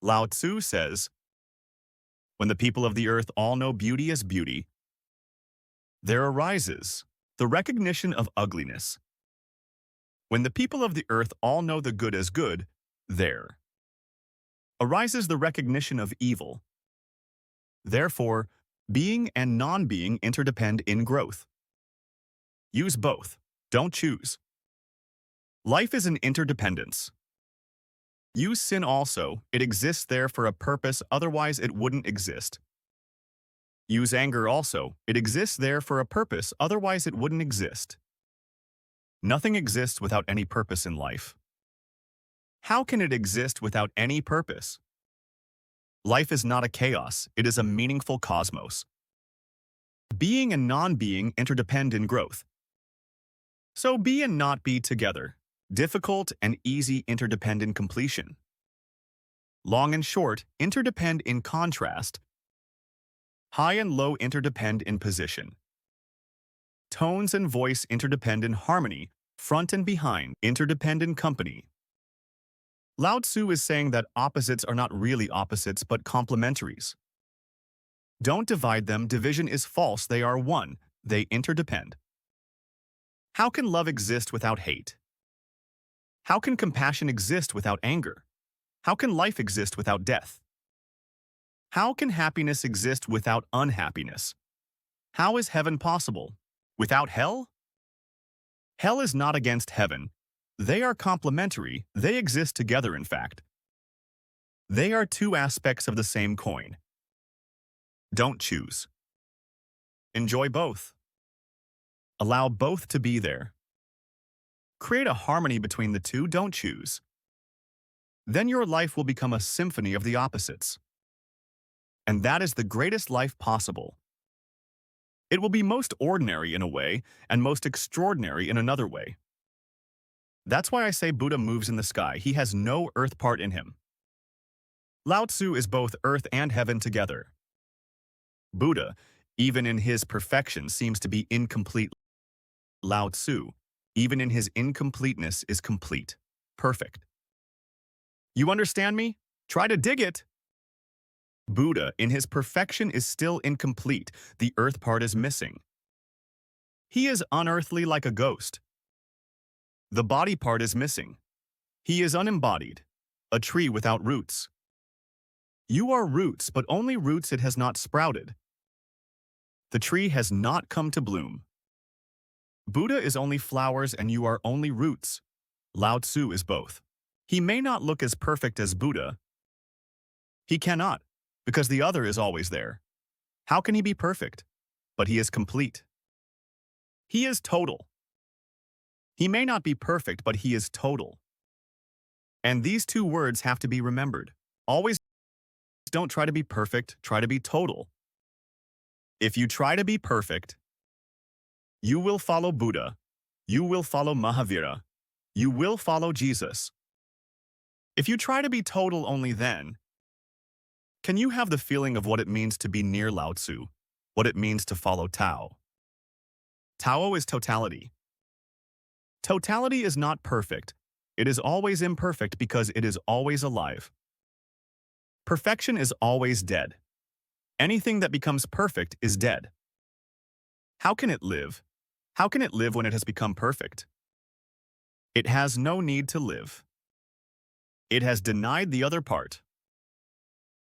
Lao Tzu says, when the people of the earth all know beauty as beauty, there arises the recognition of ugliness. When the people of the earth all know the good as good, there arises the recognition of evil. Therefore, being and non-being interdepend in growth. Use both. Don't choose. Life is an interdependence. Use sin also. It exists there for a purpose, otherwise it wouldn't exist. Use anger also. It exists there for a purpose, otherwise it wouldn't exist. Nothing exists without any purpose in life. How can it exist without any purpose? Life is not a chaos, it is a meaningful cosmos. Being and non-being interdepend in growth. So be and not be together. Difficult and easy interdepend in completion. Long and short interdepend in contrast. High and low interdepend in position. Tones and voice interdepend in harmony. Front and behind interdepend in company. Lao Tzu is saying that opposites are not really opposites but complementaries. Don't divide them. Division is false. They are one. They interdepend. How can love exist without hate? How can compassion exist without anger? How can life exist without death? How can happiness exist without unhappiness? How is heaven possible? Without hell? Hell is not against heaven. They are complementary. They exist together, in fact. They are two aspects of the same coin. Don't choose. Enjoy both. Allow both to be there. Create a harmony between the two. Don't choose. Then your life will become a symphony of the opposites. And that is the greatest life possible. It will be most ordinary in a way and most extraordinary in another way. That's why I say Buddha moves in the sky. He has no earth part in him. Lao Tzu is both earth and heaven together. Buddha, even in his perfection, seems to be incomplete. Lao Tzu, even in his incompleteness, is complete, perfect. You understand me? Try to dig it. Buddha, in his perfection, is still incomplete. The earth part is missing. He is unearthly like a ghost. The body part is missing. He is unembodied, a tree without roots. You are roots, but only roots it has not sprouted. The tree has not come to bloom. Buddha is only flowers and you are only roots. Lao Tzu is both. He may not look as perfect as Buddha. He cannot, because the other is always there. How can he be perfect? But he is complete. He is total. He may not be perfect, but he is total. And these two words have to be remembered. Always don't try to be perfect, try to be total. If you try to be perfect, you will follow Buddha, you will follow Mahavira, you will follow Jesus. If you try to be total only then, can you have the feeling of what it means to be near Lao Tzu, what it means to follow Tao? Tao is totality. Totality is not perfect. It is always imperfect because it is always alive. Perfection is always dead. Anything that becomes perfect is dead. How can it live? How can it live when it has become perfect? It has no need to live. It has denied the other part.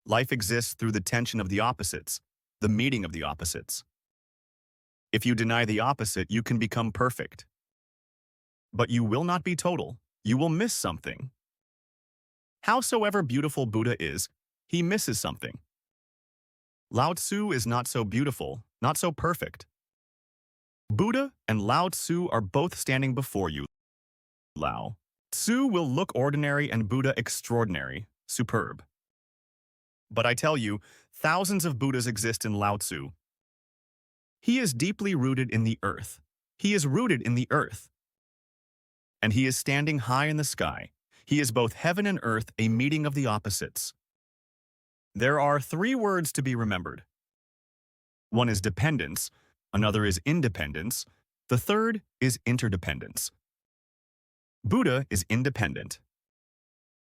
Life exists through the tension of the opposites, the meeting of the opposites. If you deny the opposite, you can become perfect. But you will not be total. You will miss something. Howsoever beautiful Buddha is, he misses something. Lao Tzu is not so beautiful, not so perfect. Buddha and Lao Tzu are both standing before you. Lao Tzu will look ordinary and Buddha extraordinary, superb. But I tell you, thousands of Buddhas exist in Lao Tzu. He is deeply rooted in the earth. He is rooted in the earth. And he is standing high in the sky. He is both heaven and earth, a meeting of the opposites. There are three words to be remembered. One is dependence, another is independence, the third is interdependence. Buddha is independent.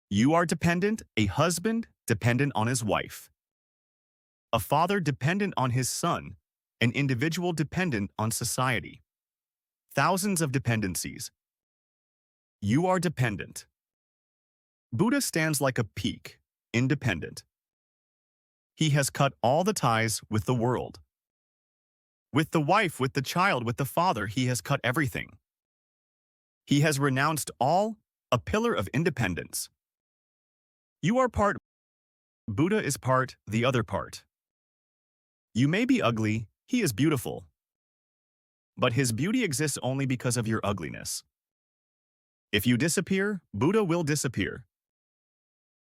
You are dependent, a husband, dependent on his wife. A father dependent on his son. An individual dependent on society. Thousands of dependencies. You are dependent. Buddha stands like a peak, independent. He has cut all the ties with the world. With the wife, with the child, with the father, he has cut everything. He has renounced all, a pillar of independence. You are part, Buddha is part, the other part. You may be ugly, he is beautiful. But his beauty exists only because of your ugliness. If you disappear, Buddha will disappear.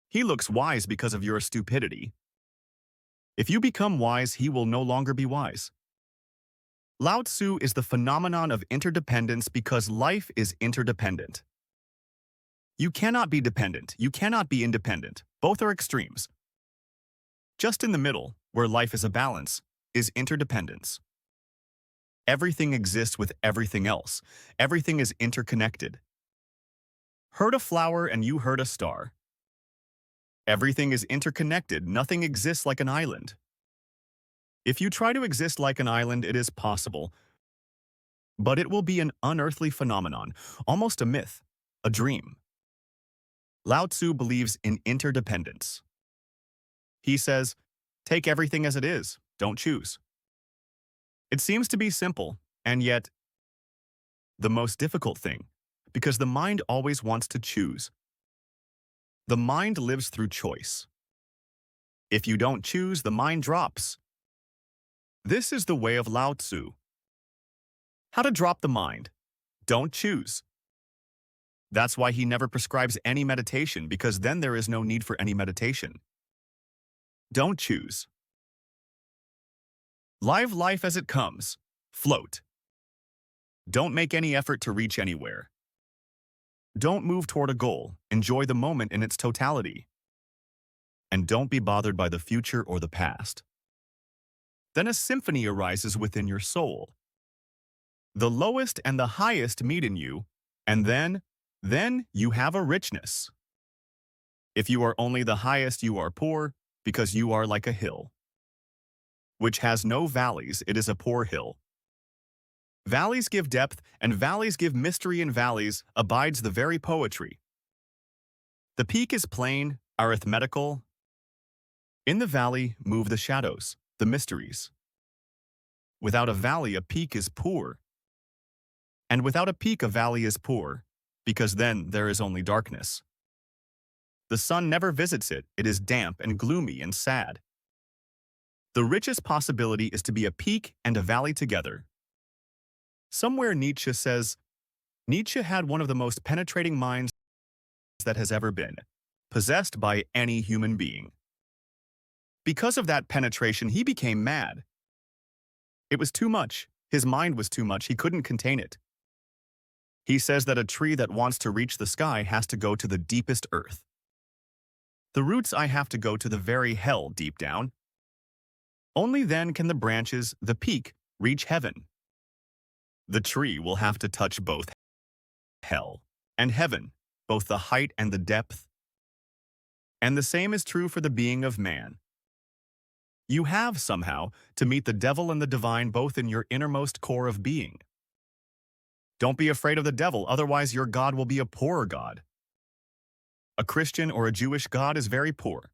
He looks wise because of your stupidity. If you become wise, he will no longer be wise. Lao Tzu is the phenomenon of interdependence because life is interdependent. You cannot be dependent, you cannot be independent. Both are extremes. Just in the middle, where life is a balance, is interdependence. Everything exists with everything else. Everything is interconnected. Hurt a flower and you hurt a star. Everything is interconnected. Nothing exists like an island. If you try to exist like an island, it is possible. But it will be an unearthly phenomenon, almost a myth, a dream. Lao Tzu believes in interdependence. He says, take everything as it is, don't choose. It seems to be simple, and yet the most difficult thing, because the mind always wants to choose. The mind lives through choice. If you don't choose, the mind drops. This is the way of Lao Tzu. How to drop the mind? Don't choose. That's why he never prescribes any meditation, because then there is no need for any meditation. Don't choose. Live life as it comes. Float. Don't make any effort to reach anywhere. Don't move toward a goal. Enjoy the moment in its totality. And don't be bothered by the future or the past. Then a symphony arises within your soul. The lowest and the highest meet in you, and then you have a richness. If you are only the highest, you are poor, because you are like a hill, which has no valleys. It is a poor hill. Valleys give depth, and valleys give mystery. In valleys abides the very poetry. The peak is plain, arithmetical. In the valley move the shadows, the mysteries. Without a valley, a peak is poor. And without a peak, a valley is poor, because then there is only darkness. The sun never visits it. It is damp and gloomy and sad. The richest possibility is to be a peak and a valley together. Somewhere Nietzsche says, Nietzsche had one of the most penetrating minds that has ever been possessed by any human being. Because of that penetration, he became mad. It was too much. His mind was too much. He couldn't contain it. He says that a tree that wants to reach the sky has to go to the deepest earth. The roots I have to go to the very hell deep down. Only then can the branches, the peak, reach heaven. The tree will have to touch both hell and heaven, both the height and the depth. And the same is true for the being of man. You have, somehow, to meet the devil and the divine both in your innermost core of being. Don't be afraid of the devil, otherwise your God will be a poorer God. A Christian or a Jewish God is very poor.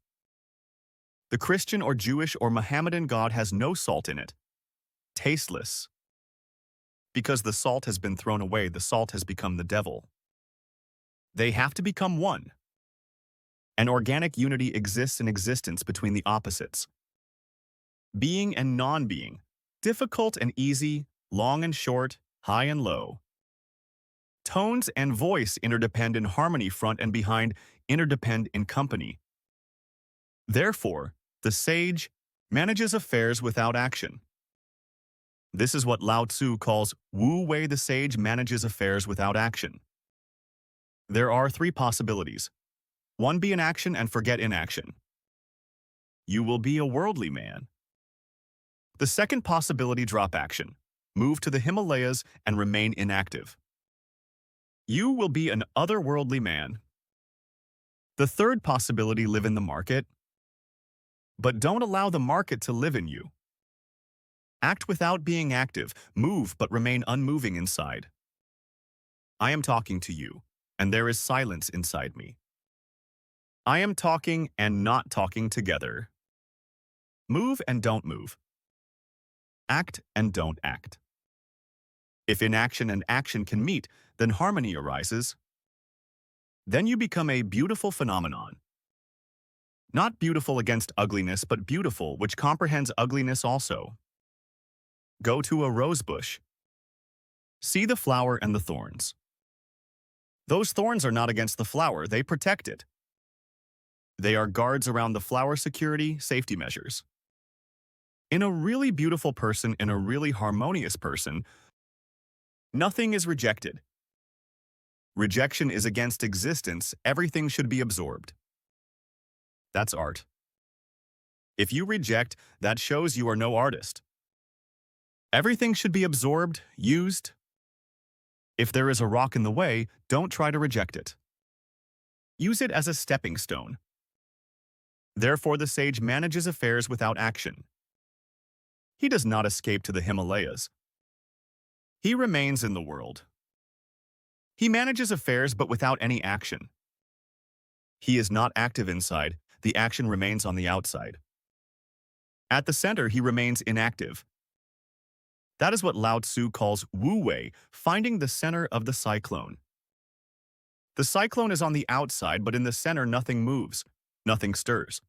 The Christian or Jewish or Mohammedan God has no salt in it. Tasteless. Because the salt has been thrown away, the salt has become the devil. They have to become one. An organic unity exists in existence between the opposites. Being and non-being, difficult and easy, long and short, high and low. Tones and voice interdepend in harmony, front and behind interdepend in company. Therefore, the sage manages affairs without action. This is what Lao Tzu calls Wu Wei. The sage manages affairs without action. There are three possibilities. One, be in action and forget inaction. You will be a worldly man. The second possibility, drop action. Move to the Himalayas and remain inactive. You will be an otherworldly man. The third possibility, live in the market. but don't allow the market to live in you. Act without being active, move but remain unmoving inside. I am talking to you, and there is silence inside me. I am talking and not talking together. Move and don't move. Act and don't act. If inaction and action can meet, then harmony arises. Then you become a beautiful phenomenon. Not beautiful against ugliness, but beautiful, which comprehends ugliness also. Go to a rose bush. See the flower and the thorns. Those thorns are not against the flower, they protect it. They are guards around the flower security, safety measures. In a really beautiful person, in a really harmonious person, nothing is rejected. Rejection is against existence, everything should be absorbed. That's art. If you reject, that shows you are no artist. Everything should be absorbed, used. If there is a rock in the way, don't try to reject it. Use it as a stepping stone. Therefore, the sage manages affairs without action. He does not escape to the Himalayas. He remains in the world. He manages affairs but without any action. He is not active inside, the action remains on the outside. At the center, he remains inactive. That is what Lao Tzu calls wu-wei, finding the center of the cyclone. The cyclone is on the outside, but in the center nothing moves, nothing stirs.